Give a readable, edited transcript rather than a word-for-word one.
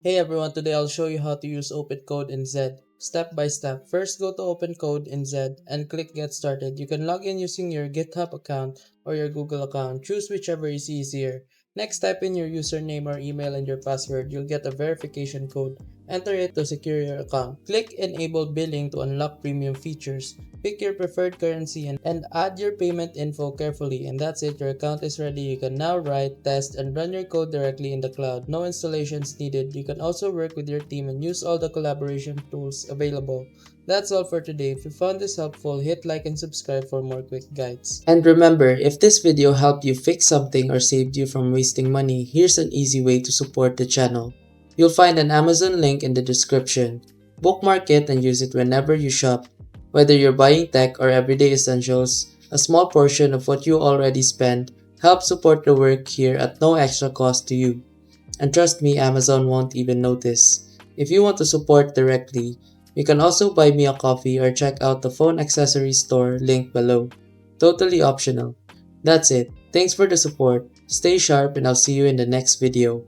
Hey everyone, today I'll show you how to use OpenCode in Zed, step by step. First, go to OpenCode in Zed and click Get Started. You can log in using your GitHub account or your Google account. Choose whichever is easier. Next, type in your username or email and your password. You'll get a verification code. Enter it to secure your account. Click Enable Billing to unlock premium features. Pick your preferred currency and add your payment info carefully, and that's it. Your account is ready. You can now write, test, and run your code directly in the cloud. No installations needed. You can also work with your team and use all the collaboration tools available. That's all for today. If you found this helpful, hit like and subscribe for more quick guides. And remember, if this video helped you fix something or saved you from wasting money, here's an easy way to support the channel. You'll find an Amazon link in the description. Bookmark it and use it whenever you shop. Whether you're buying tech or everyday essentials, a small portion of what you already spend helps support the work here at no extra cost to you. And trust me, Amazon won't even notice. If you want to support directly, you can also buy me a coffee or check out the phone accessory store link below. Totally optional. That's it. Thanks for the support. Stay sharp and I'll see you in the next video.